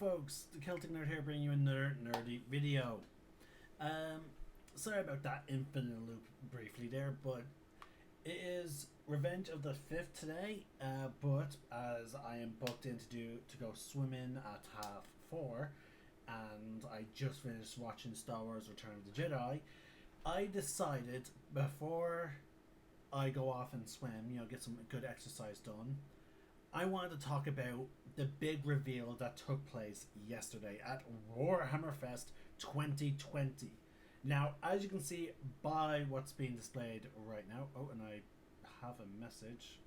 folks, the Celtic Nerd here bringing you another nerdy video. Sorry about that infinite loop briefly there, but it is Revenge of the 5th today, but as I am booked in to go swimming at 4:30, and I just finished watching Star Wars Return of the Jedi, I decided before I go off and swim, get some good exercise done, I wanted to talk about the big reveal that took place yesterday at Warhammer Fest 2020. Now, as you can see by what's being displayed right now, and I have a message.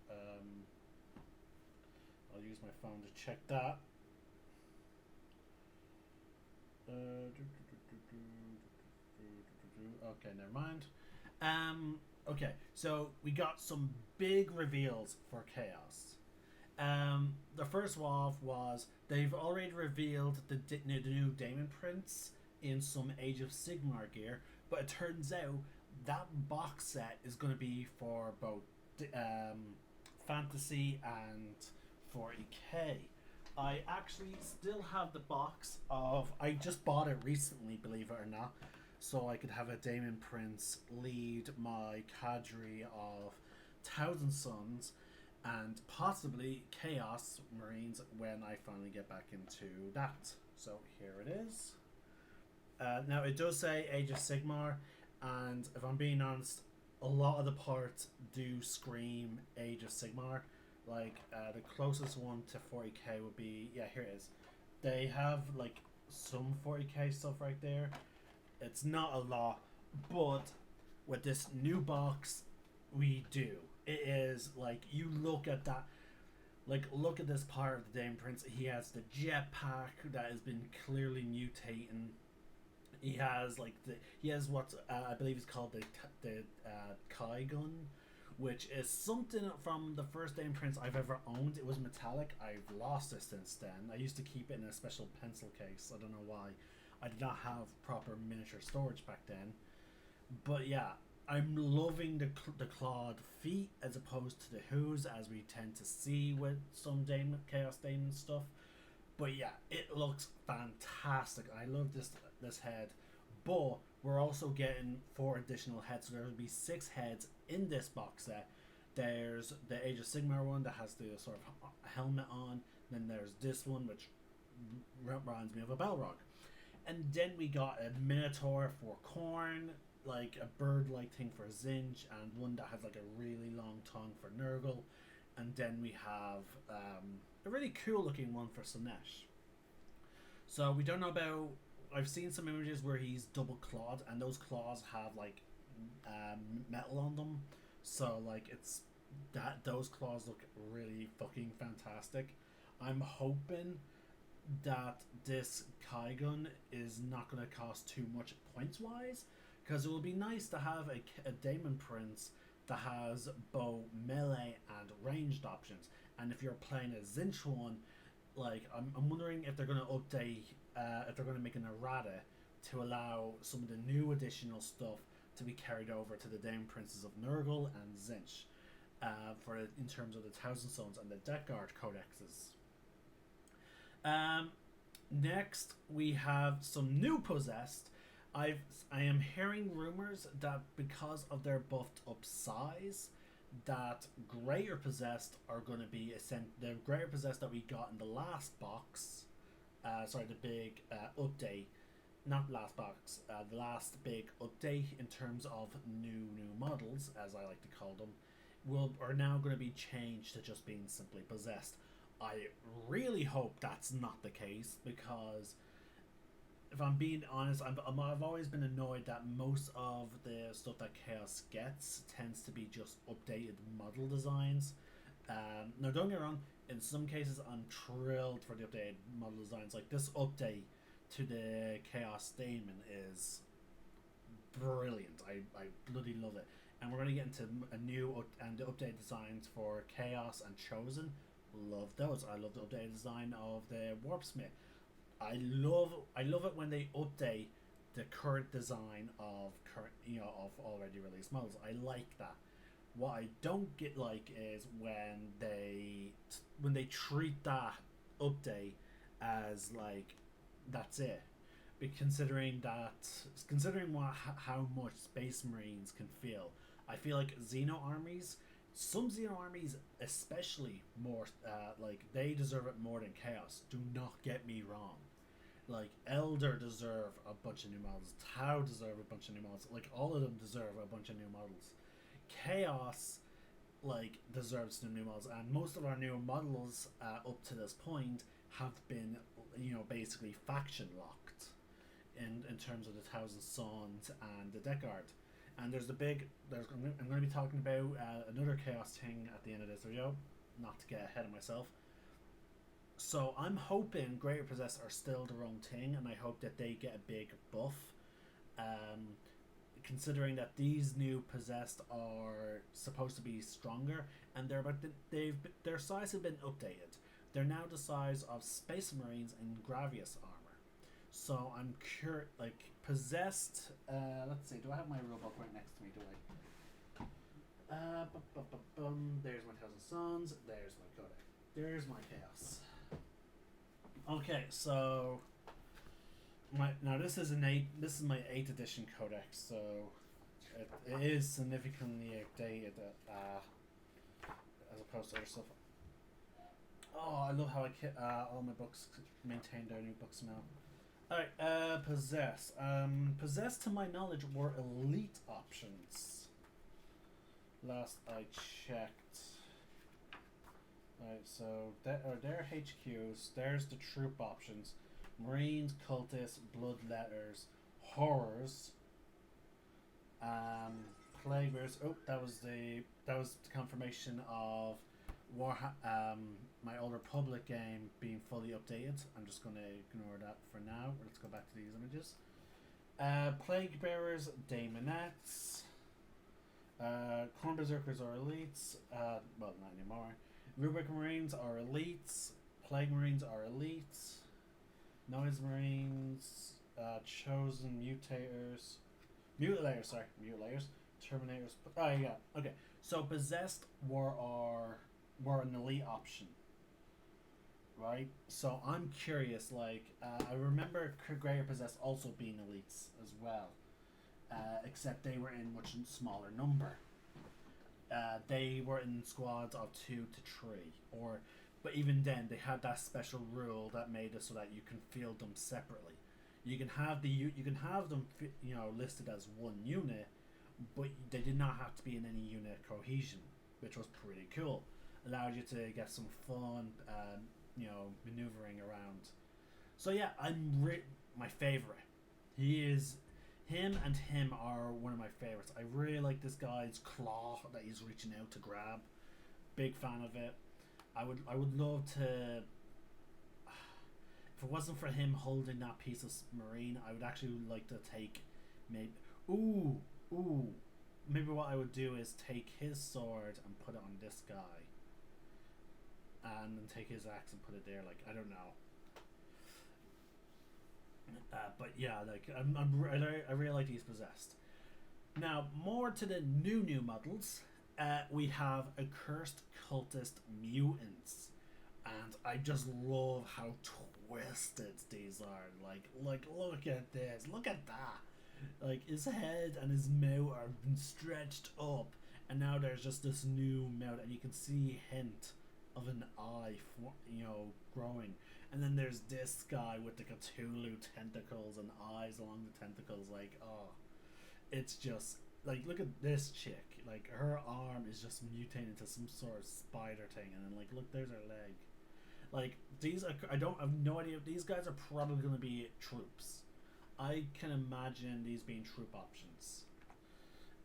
I'll use my phone to check that. Okay, never mind. Okay, so we got some big reveals for Chaos. The first off was they've already revealed the new Daemon Prince in some Age of Sigmar gear, but it turns out that box set is going to be for both Fantasy and 40k. I actually still have the box of. I just bought it recently, believe it or not, so I could have a Daemon Prince lead my cadre of Thousand Sons and possibly Chaos Marines when I finally get back into that. So here it is. Now it does say Age of Sigmar, and if I'm being honest, a lot of the parts do scream Age of Sigmar. Like the closest one to 40k would be, here it is. They have like some 40k stuff right there. It's not a lot, but with this new box, we do. It is like, you look at that, like look at this part of the Daemon Prince. He has the jetpack that has been clearly mutating. He has what I believe is called the Kai gun, which is something from the first Daemon Prince I've ever owned. It was metallic. I've lost it since then. I used to keep it in a special pencil case. I don't know why. I did not have proper miniature storage back then. But yeah, I'm loving the clawed feet as opposed to the hooves, as we tend to see with some Chaos Daemon stuff. But yeah, it looks fantastic. I love this head. But we're also getting 4 additional heads. So there will be 6 heads in this box set. There's the Age of Sigmar one that has the sort of helmet on. Then there's this one, which reminds me of a Balrog. And then we got a Minotaur for Khorne, like a bird-like thing for Zinj, and one that has like a really long tongue for Nurgle. And then we have a really cool-looking one for Slaanesh. So we don't know about. I've seen some images where he's double clawed, and those claws have like metal on them. So like it's that those claws look really fucking fantastic. I'm hoping that this Kai gun is not going to cost too much points wise, because it will be nice to have a Daemon Prince that has both melee and ranged options. And if you're playing a Zinch one, like I'm wondering if they're going to update, if they're going to make an errata to allow some of the new additional stuff to be carried over to the Daemon Princes of Nurgle and Zinch, in terms of the Thousand Sons and the Death Guard codexes. Next, we have some new Possessed. I am hearing rumors that because of their buffed up size, that Greater Possessed are going to be the Greater Possessed that we got in the last box. The big update, not last box. The last big update in terms of new models, as I like to call them, are now going to be changed to just being simply possessed. I really hope that's not the case, because if I'm being honest, I've always been annoyed that most of the stuff that Chaos gets tends to be just updated model designs. Now, don't get me wrong, in some cases I'm thrilled for the updated model designs. Like this update to the Chaos Daemon is brilliant. I bloody love it. And we're going to get into a new and the updated designs for Chaos and Chosen. Love those. I love the updated design of the Warpsmith. I love it when they update the current design of already released models. I like that. What I don't like is when they treat that update as like that's it. But considering how much Space Marines can feel, I feel like Xeno armies, some Xeno armies, especially more, like they deserve it more than Chaos. Do not get me wrong. Like Elder deserve a bunch of new models. Tau deserve a bunch of new models. Like all of them deserve a bunch of new models. Chaos like deserves some new models, and most of our new models up to this point have been, basically faction locked in terms of the Thousand Sons and the Death Guard. And I'm going to be talking about another chaos thing at the end of this video, not to get ahead of myself. So I'm hoping Greater Possessed are still the wrong thing, and I hope that they get a big buff. Um, Considering that these new Possessed are supposed to be stronger, and their size have been updated. They're now the size of Space Marines and Gravius armor. So I'm curious, like Possessed. Let's see. Do I have my rulebook right next to me? Do I? There's my Thousand Sons. There's my Codex. There's my Chaos. Okay, so this is my 8th edition Codex, so it is significantly outdated as opposed to other stuff. Oh, I love how all my books maintain their new books now. Alright, Possess. Possess, to my knowledge, were elite options. Last I checked. Alright, so their HQs. There's the troop options: Marines, Cultists, Bloodletters, Horrors, Plague Bearers. Oh, that was the confirmation of my Old Republic game being fully updated. I'm just going to ignore that for now. Let's go back to these images. Plague Bearers, Daemonettes, Corn Berserkers are elites. Well, not anymore. Rubric Marines are elites. Plague Marines are elites. Noise Marines, Chosen Mutators, Mutilators, Terminators. Oh yeah, okay. So Possessed were an elite option, right? So I'm curious. Like, I remember Greater Possessed also being elites as well, except they were in much smaller number. They were in squads of 2 to 3, but even then, they had that special rule that made it so that you can field them separately. You can have them, listed as one unit, but they did not have to be in any unit cohesion, which was pretty cool. Allowed you to get some fun, maneuvering around. So yeah, my favorite. Him are one of my favorites. I really like this guy's claw that he's reaching out to grab. Big fan of it. I would love to. If it wasn't for him holding that piece of Marine, I would actually like to take maybe. Maybe what I would do is take his sword and put it on this guy, and then take his axe and put it there. Like, I don't know. But yeah, like I really like these Possessed. Now, more to the new models. We have Accursed Cultist Mutants, and I just love how twisted these are. Like look at this, look at that. Like, his head and his mouth are been stretched up, and now there's just this new mouth, and you can see a hint of an eye, growing. And then there's this guy with the Cthulhu tentacles and eyes along the tentacles. Like, oh, it's just like, look at this chick. Like, her arm is just mutating into some sort of spider thing, and then, like, look, there's her leg. Like, these are, I have no idea. These guys are probably going to be troops. I can imagine these being troop options.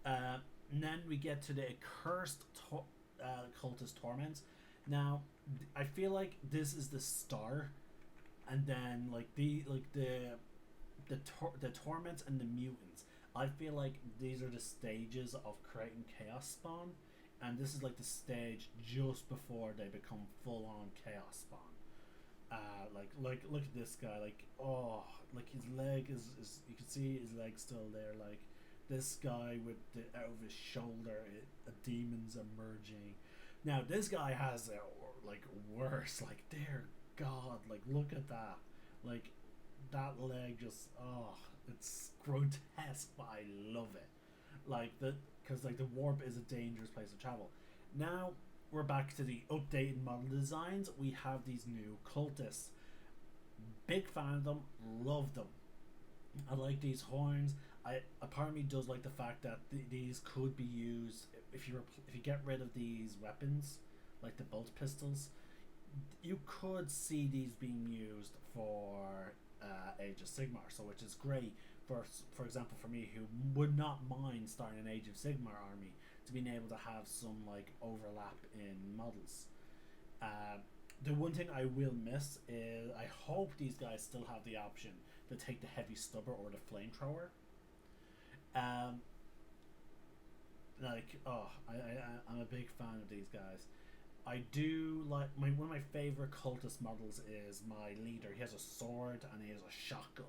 And then we get to the Accursed Cultist Torments. Now, I feel like this is the star, and then like the torments and the mutants. I feel like these are the stages of creating Chaos Spawn, and this is like the stage just before they become full on Chaos Spawn. Like look at this guy. Like, oh, like his leg is you can see his leg still there. Like, this guy with the out of his shoulder, a demon's emerging. Now this guy has like worse. Like, dear god, like look at that. Like that leg just it's grotesque, but I love it. Like the because like the warp is a dangerous place to travel. Now we're back to the updated model designs. We have these new cultists. Big fan of them, love them. I like these horns. A part of me does like the fact that these could be used if you get rid of these weapons, like the bolt pistols. You could see these being used for Age of Sigmar, so which is great for example for me who would not mind starting an Age of Sigmar army to being able to have some like overlap in models. Uh, the one thing I will miss is I hope these guys still have the option to take the heavy stubber or the flamethrower. Um, I'm a big fan of these guys. I do like one of my favorite cultist models is my leader. He has a sword and he has a shotgun,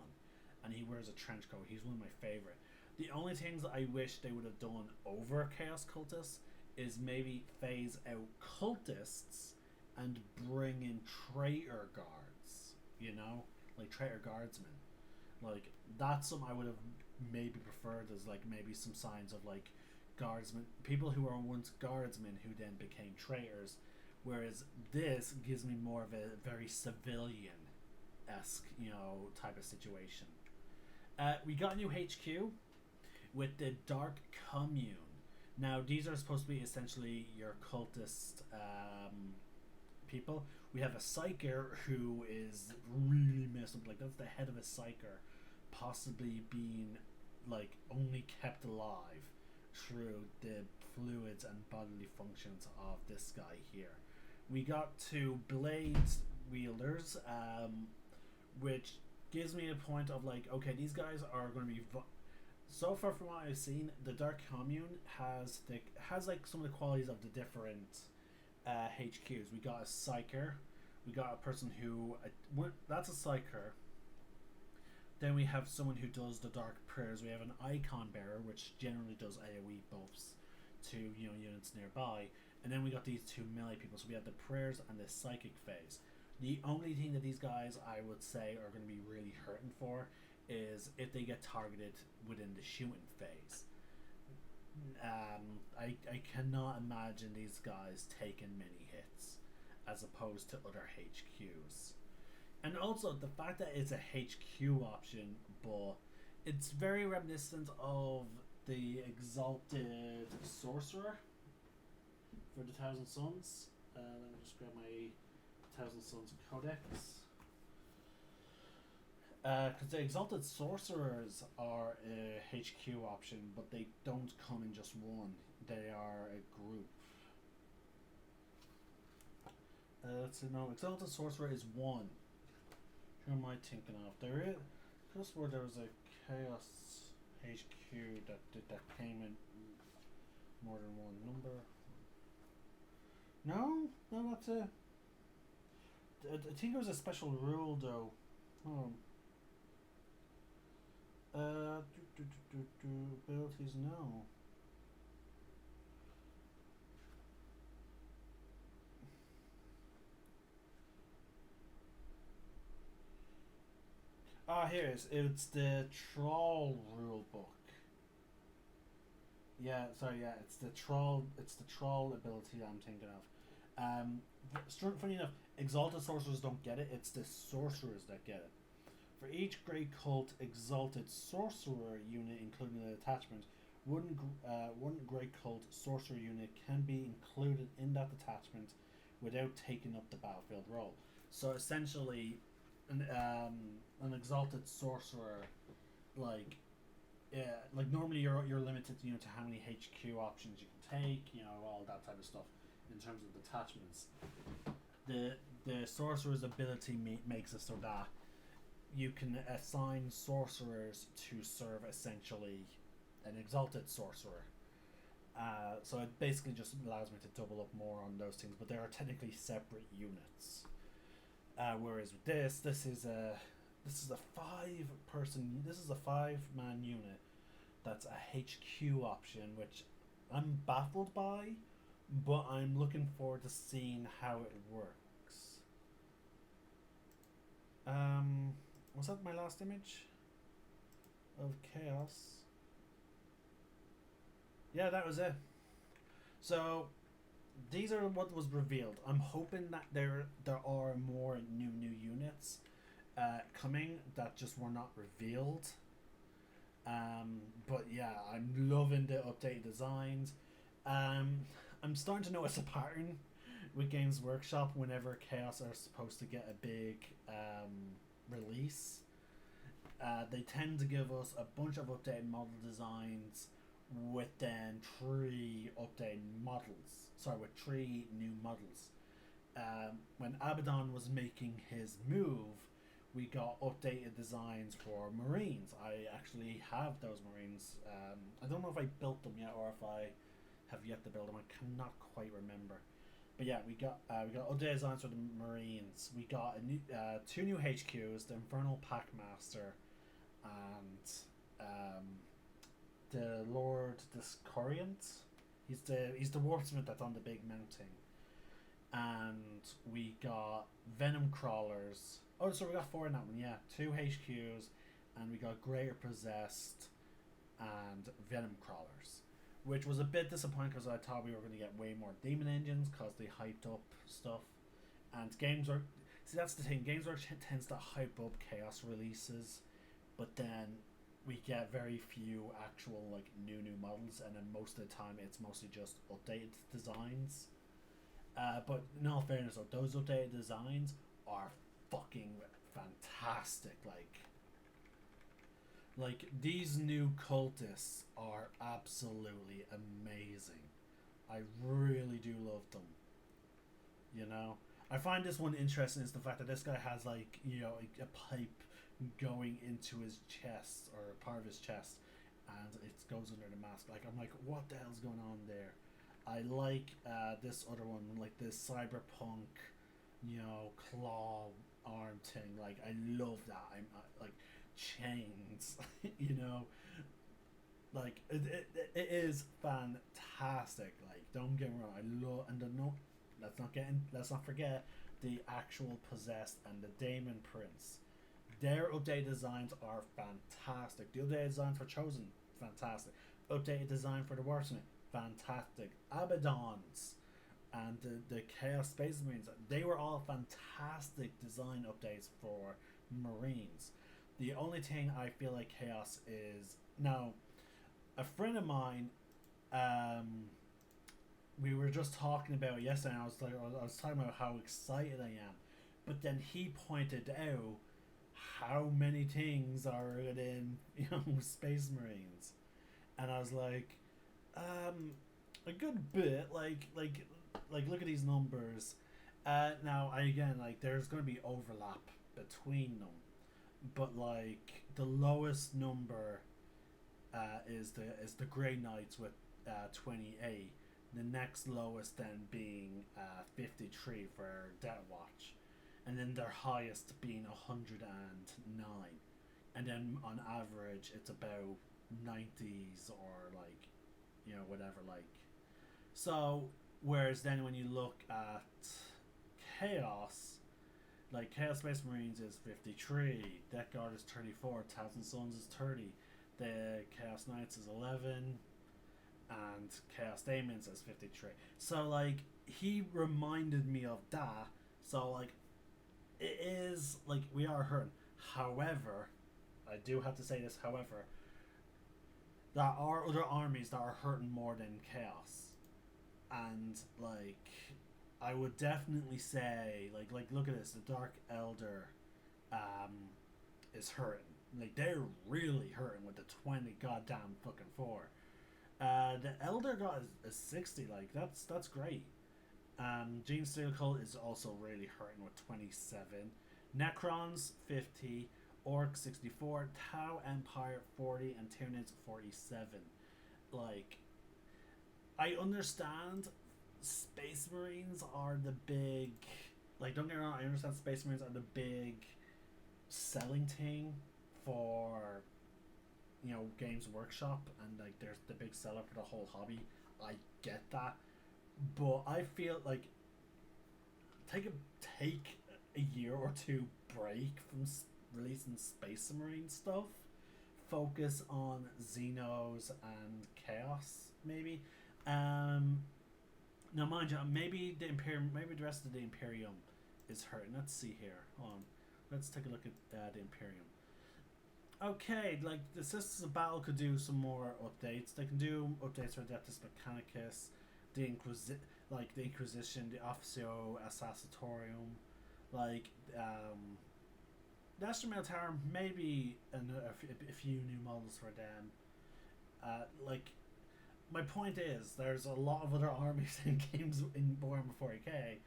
and he wears a trench coat. He's one of my favorite. The only things that I wish they would have done over Chaos Cultists is maybe phase out cultists and bring in traitor guards. You know, like traitor guardsmen. Like that's something I would have maybe preferred as like maybe some signs of like guardsmen, people who were once guardsmen who then became traitors, whereas this gives me more of a very civilian-esque, type of situation. We got a new HQ with the Dark Commune. Now these are supposed to be essentially your cultist people. We have a psyker who is really messed up. Like that's the head of a psyker, possibly being like only kept alive through the fluids and bodily functions of this guy here. We got two blades wielders, which gives me a point of like, okay, these guys are going to be. So far from what I've seen, the Dark Commune has like some of the qualities of the different HQs. We got a psyker, we got a person who that's a psyker. Then we have someone who does the dark prayers. We have an icon bearer, which generally does AoE buffs to units nearby. And then we got these two melee people. So we have the prayers and the psychic phase. The only thing that these guys I would say are going to be really hurting for is if they get targeted within the shooting phase. I cannot imagine these guys taking many hits as opposed to other HQs. And also the fact that it's a HQ option, but it's very reminiscent of the Exalted Sorcerer for the Thousand Suns. Let me just grab my Thousand Suns Codex. Because the Exalted Sorcerers are a HQ option, but they don't come in just one. They are a group. Let's see, no, Exalted Sorcerer is one. Who am I thinking of? There is. Just where there was a Chaos HQ that came in more than one number. No, that's a. I think it was a special rule though. Abilities, no. Here it is. It's the Troll rule book. Yeah, sorry, yeah, it's the Troll ability that I'm thinking of. Funny enough, Exalted Sorcerers don't get it, it's the Sorcerers that get it. For each Grey Cult Exalted Sorcerer unit, including an attachment, one Grey Cult Sorcerer unit can be included in that attachment without taking up the battlefield role. So essentially, an Exalted Sorcerer, like normally you're limited to how many HQ options you can take, all that type of stuff in terms of detachments. The Sorcerer's ability makes it so that you can assign sorcerers to serve essentially an Exalted Sorcerer. So it basically just allows me to double up more on those things, but they are technically separate units. Whereas with this is a 5-man unit that's a HQ option, which I'm baffled by, but I'm looking forward to seeing how it works. Um, was that my last image of chaos? Yeah, that was it. So these are what was revealed. I'm hoping that there are more new units coming that just were not revealed. But yeah, I'm loving the updated designs. Um, I'm starting to notice a pattern with Games Workshop whenever Chaos are supposed to get a big release. They tend to give us a bunch of updated model designs with then three updated models. Sorry, with three new models. When Abaddon was making his move, we got updated designs for Marines. I actually have those Marines. I don't know if I built them yet or if I have yet to build them. I cannot quite remember. But yeah, we got updated designs for the Marines. We got a new two new HQs: the Infernal Packmaster and um, the Lord Discoriant. He's the warpsmith that's on the big mountain. And we got Venom Crawlers. Oh, so we got four in that one, yeah. Two HQs, and we got Greater Possessed and Venom Crawlers. Which was a bit disappointing because I thought we were going to get way more Demon Engines because they hyped up stuff. And Games Work. See, that's the thing. Games Work tends to hype up Chaos releases, but then we get very few actual like new models, and then most of the time it's mostly just updated designs. But in all fairness, though, those updated designs are fucking fantastic. Like these new cultists are absolutely amazing. I really do love them. You know, I find this one interesting is the fact that this guy has like a pipe going into his chest or part of his chest, and it goes under the mask. Like I'm like, what the hell's going on there? I like this other one, like this cyberpunk, claw arm thing. Like I love that. Like chains, you know, like it is fantastic. Like don't get me wrong, I love and the no. Let's not forget the actual possessed and the Daemon Prince. Their updated designs are fantastic. The updated designs for Chosen, fantastic. Updated design for the Wordsmith, fantastic. Abaddon's and the Chaos Space Marines, they were all fantastic design updates for Marines. The only thing I feel like Chaos is now a friend of mine. We were just talking about it yesterday. And I was talking about how excited I am, but then he pointed out how many things are in Space Marines, and I was like, a good bit. Like look at these numbers. Now I again like there's going to be overlap between them, but like the lowest number is the Grey Knights with 28. The next lowest then being 53 for Death Watch, and then their highest being 109, and then on average it's about 90s or like whatever like. So whereas then when you look at Chaos, like Chaos Space Marines is 53, Death Guard is 34, Thousand Suns is 30, the Chaos Knights is 11, and Chaos Daemons is 53. So like he reminded me of that. So like it is like we are hurting. However, I do have to say this. However, there are other armies that are hurting more than Chaos, and like I would definitely say like look at this. The Dark Elder, is hurting. Like they're really hurting with the 20 goddamn fucking four. The Elder got a 60. Like that's great. Gene Steel Cult is also really hurting with 27. Necrons 50. Orc 64. Tau Empire 40 and Tyranids 47. Like I understand Space Marines are the big like don't get me wrong, I understand Space Marines are the big selling thing for Games Workshop, and like there's the big seller for the whole hobby. I get that, but I feel like take a year or two break from releasing Space Marine stuff. Focus on Xenos and Chaos, maybe. Um, Now, mind you, maybe the Imperium, maybe the rest of the Imperium is hurting. Let's see here. Hold on. Let's take a look at the Imperium. Okay, like the Sisters of Battle could do some more updates. They can do updates for Adeptus Mechanicus, like the Inquisition, the Officio Assassinatorium, like the Astromel Tower. Maybe a few new models for them. Like my point is, there's a lot of other armies in games in Warhammer 40k.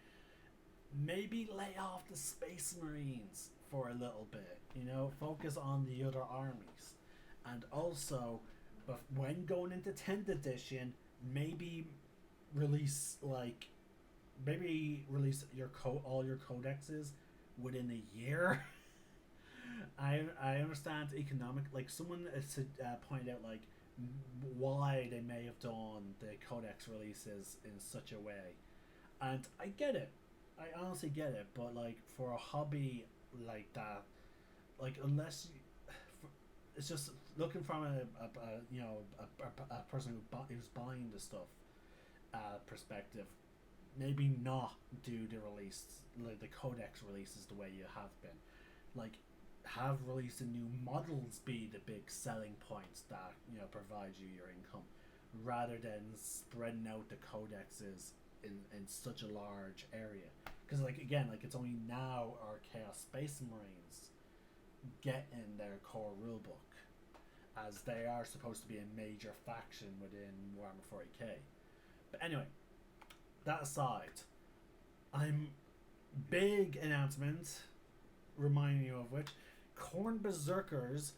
Maybe lay off the Space Marines for a little bit. You know, focus on the other armies, and also, but when going into 10th edition, maybe release like maybe release all your codexes within a year. I understand economic, like someone pointed out like why they may have done the codex releases in such a way, and I get it. I honestly get it, but like for a hobby like that, like unless you, it's just looking from a person who's buying the stuff perspective, maybe not do the release, like the codex releases the way you have been, like have released the new models be the big selling points that provide you your income, rather than spreading out the codexes in such a large area. Because like again, like it's only now our Chaos Space Marines get in their core rulebook, as they are supposed to be a major faction within Warhammer 40k. But anyway, that aside, I'm big announcement, reminding you of which, Khorne Berserkers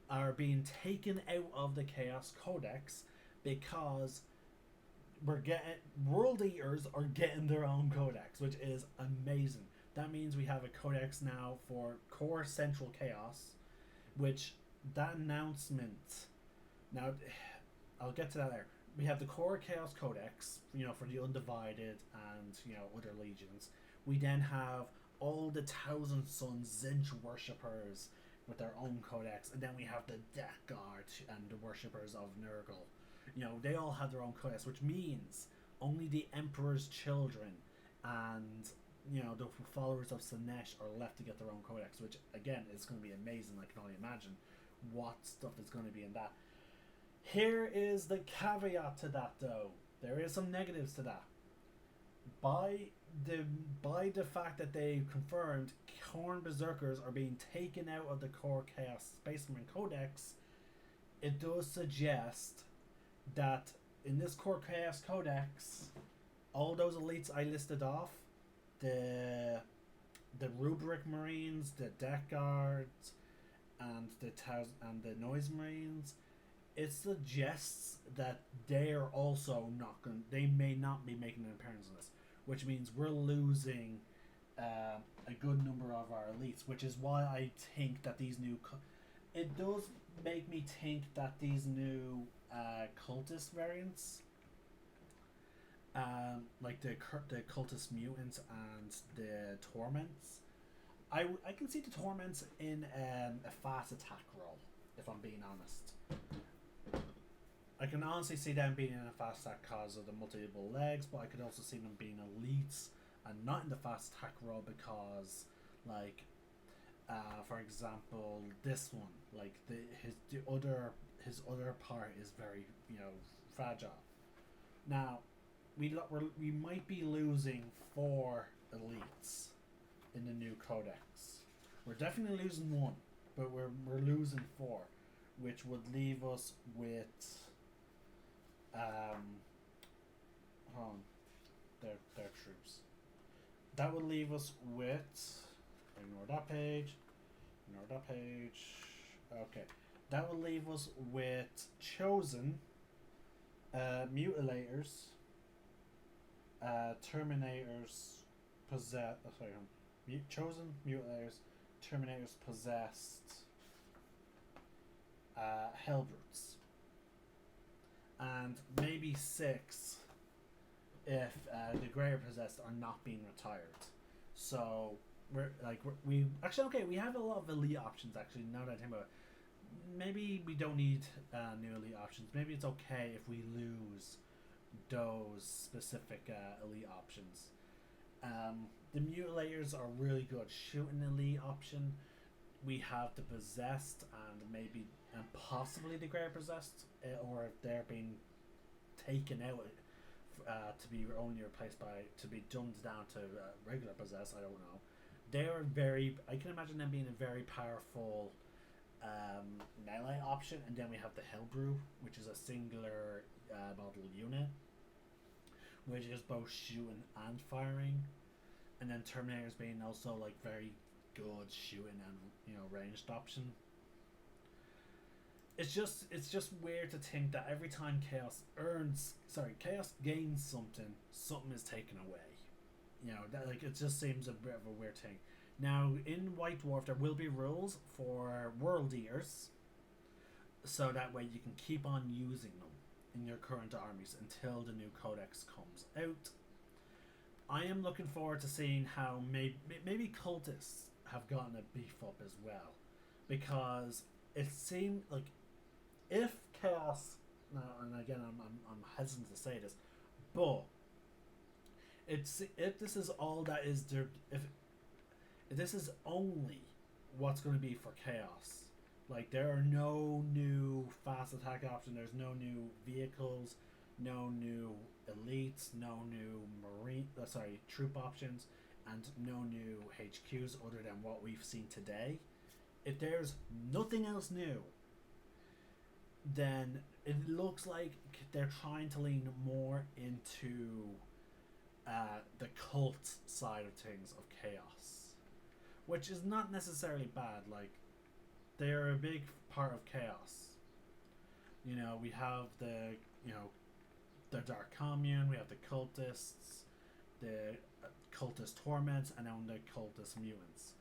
are being taken out of the Chaos Codex because we're getting World Eaters are getting their own codex, which is amazing. That means we have a codex now for Core Central Chaos, which that announcement. Now, I'll get to that later. We have the Core Chaos Codex, for the Undivided and other legions. We then have all the Thousand Sons Zinch worshippers with their own codex, and then we have the Death Guard and the worshippers of Nurgle. They all have their own codex, which means only the Emperor's children and the followers of Sinesh are left to get their own codex, which again is going to be amazing. I can only imagine what stuff is going to be in that. Here is the caveat to that, though. There is some negatives to that. By the fact that they confirmed Khorne Berserkers are being taken out of the Core Chaos Space Marine Codex, it does suggest that in this Core Chaos Codex, all those elites I listed off, the Rubric Marines, the Death Guards, and the Noise Marines, it suggests that they are also not going. They may not be making an appearance in this, which means we're losing a good number of our elites, which is why I think that these new. It does make me think that these new cultist variants, like the cultist mutants and the torments, I can see the torments in a fast attack role, if I'm being honest. I can honestly see them being in a fast attack because of the multiple legs, but I could also see them being elites and not in the fast attack role because, like, for example, this one, like his other part is very fragile. Now, we might be losing 4 elites in the new codex. We're definitely losing 1, but we're losing 4, which would leave us with hold on, their troops. That would leave us with, ignore that page. Okay, that would leave us with chosen mutilators, terminators, chosen mutilators, terminators, possessed, hellbrutes, and maybe 6 if the greater possessed are not being retired. So we actually okay. We have a lot of elite options actually. Now that I think about it, maybe we don't need new elite options. Maybe it's okay if we lose those specific elite options. The mutilators are really good shooting elite option. We have the possessed and maybe and possibly the great possessed, or if they're being taken out to be only replaced by to be dumbed down to regular possess. I don't know. They are very. I can imagine them being a very powerful melee option, and then we have the Hellbrew, which is a singular model unit, which is both shooting and firing, and then Terminators being also like very good shooting and ranged option. It's just weird to think that every time Chaos gains something, something is taken away. That like it just seems a bit of a weird thing. Now in White Dwarf there will be rules for World Eaters, so that way you can keep on using them in your current armies until the new codex comes out. I am looking forward to seeing how maybe cultists have gotten a beef up as well, because it seemed like if chaos. Now, and again, I'm hesitant to say this, but it's if this is all that is there, if this is only what's going to be for chaos, like there are no new fast attack options, there's no new vehicles, no new elites, no new troop options, and no new HQs other than what we've seen today. If there's nothing else new, then it looks like they're trying to lean more into the cult side of things of chaos, which is not necessarily bad. Like they're a big part of chaos. We have the Dark Commune, we have the cultists, the cultist torments, and then the cultist mutants,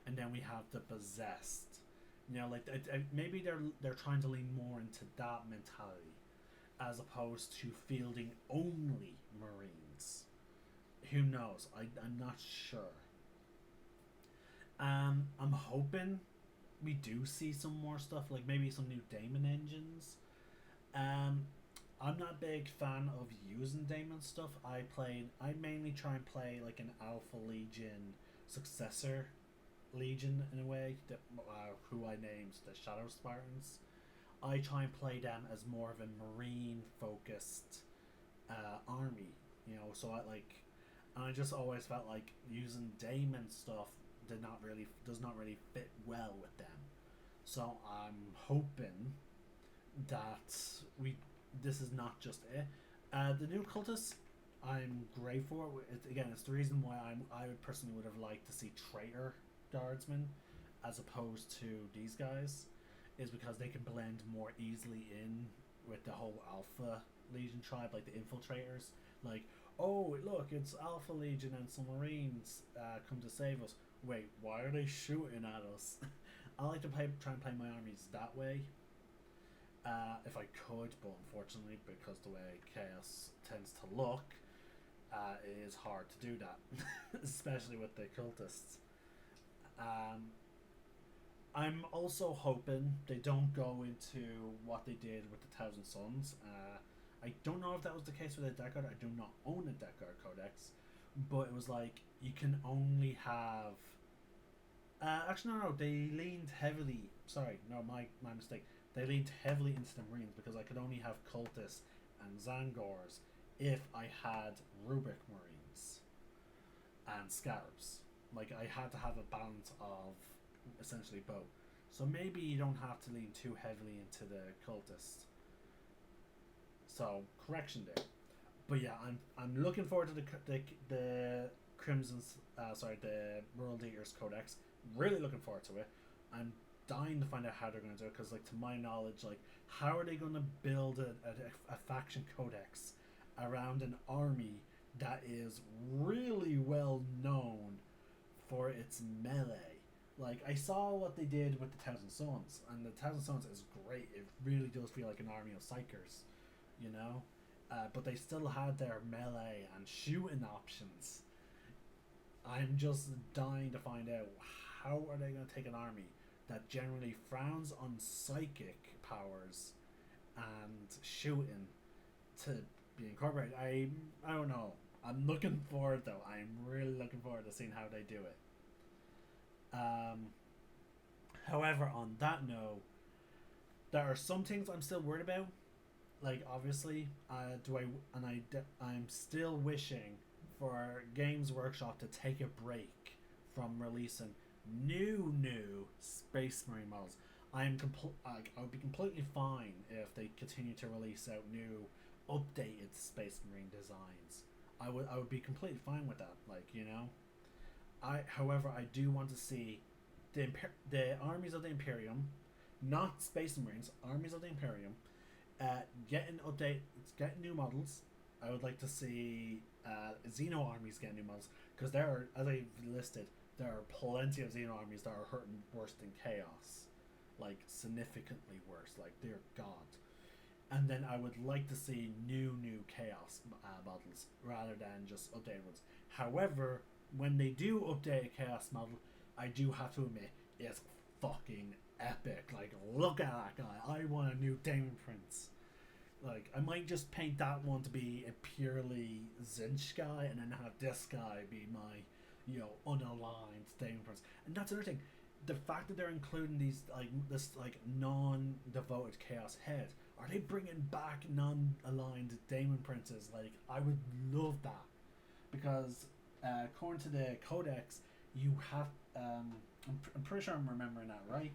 and then we have the possessed. Maybe they're trying to lean more into that mentality, as opposed to fielding only Marines. Who knows? I'm not sure. I'm hoping we do see some more stuff, like maybe some new Daemon engines. I'm not a big fan of using Daemon stuff. I mainly try and play like an Alpha Legion successor Legion in a way, who I named the Shadow Spartans. I try and play them as more of a marine focused army, so I just always felt like using Daemon stuff does not really fit well with them. So I'm hoping that this is not just it. The new cultists, I'm great for. It's the reason why I would personally would have liked to see traitor guardsmen as opposed to these guys, is because they can blend more easily in with the whole Alpha Legion tribe, like the infiltrators. Like, oh look, it's Alpha Legion and some Marines come to save us. Wait, why are they shooting at us? I like to try and play my armies that way. If I could, but unfortunately, because the way Chaos tends to look, it is hard to do that, especially with the cultists. I'm also hoping they don't go into what they did with the Thousand Sons. I don't know if that was the case with the Death Guard. I do not own a Death Guard Codex, but it was like you can only have. Actually, no. They leaned heavily. Sorry, no, my mistake. They leaned heavily into the Marines because I could only have cultists and Zangors if I had Rubric Marines and Scarabs. Like I had to have a balance of essentially both. So maybe you don't have to lean too heavily into the cultists. So correction there. But yeah, I'm looking forward to the Crimson's the World Eaters Codex. Really looking forward to it. I'm dying to find out how they're going to do it, because like to my knowledge, like how are they going to build a faction codex around an army that is really well known for its melee? Like I saw what they did with the Thousand Sons, and the Thousand Sons is great. It really does feel like an army of psychers, but they still had their melee and shooting options. I'm just dying to find out how are they going to take an army that generally frowns on psychic powers and shooting to be incorporated. I don't know. I'm looking forward though. I'm really looking forward to seeing how they do it. Um, However, on that note, there are some things I'm still worried about. Like obviously, do I and I'm still wishing for Games Workshop to take a break from releasing new Space Marine models. I would be completely fine if they continue to release out new updated Space Marine designs. I would be completely fine with that. Like however I do want to see the armies of the Imperium, not Space Marines, armies of the Imperium, getting update, getting new models. I would like to see Xeno armies get new models because there are, as I've listed, there are plenty of Xeno armies that are hurting worse than Chaos, like significantly worse. Like dear God. And then I would like to see new Chaos models rather than just updated ones. However, when they do update a Chaos model, I do have to admit it's fucking epic. Like, look at that guy. I want a new Damon Prince. Like, I might just paint that one to be a purely Zinch guy, and then have this guy be my, unaligned Damon Prince. And that's another thing. The fact that they're including these this non-devoted Chaos head, are they bringing back non-aligned Damon Princes? Like, I would love that because according to the Codex, you have. I'm pretty sure I'm remembering that right.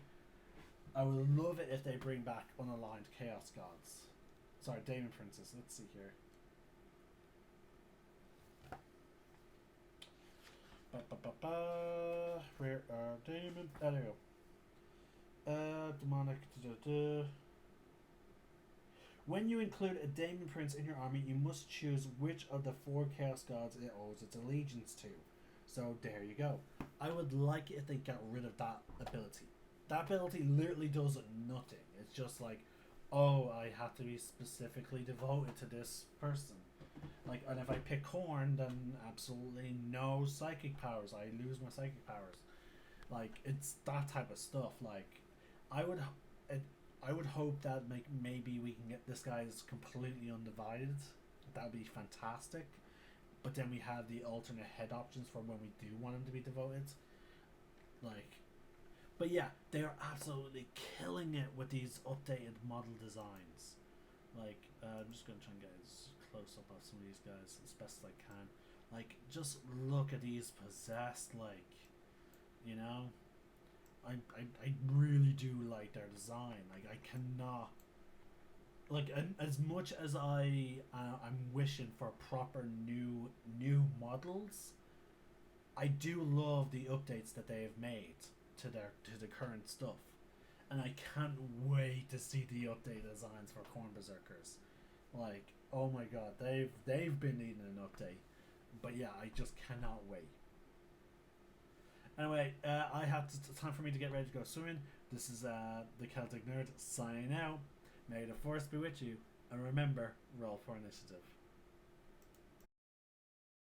I would love it if they bring back unaligned Chaos Gods. Sorry, Damon Princes. Let's see here. Where are Damon? There we go. Demonic. When you include a Damon Prince in your army, you must choose which of the 4 Chaos Gods it owes its allegiance to. So there you go. I would like it if they got rid of that ability. That ability literally does nothing. It's just like, oh, I have to be specifically devoted to this person. Like, and if I pick Corn, then absolutely no psychic powers. I lose my psychic powers. Like, it's that type of stuff. Like, I would, I would hope that maybe we can get this guy's completely undivided. That would be fantastic. But then we have the alternate head options for when we do want him to be devoted. Like, but yeah, they are absolutely killing it with these updated model designs. Like, I'm just going to try and get as close up of some of these guys as best as I can. Like, just look at these possessed, like, I really do like their design. Like, I cannot, like, as much as I'm wishing for proper new models, I do love the updates that they have made to the current stuff, and I can't wait to see the update designs for Corn Berserkers. Like, oh my god, they've been needing an update, but yeah, I just cannot wait. Anyway, time for me to get ready to go swimming. This is the Celtic Nerd signing out. May the force be with you, and remember, roll for initiative.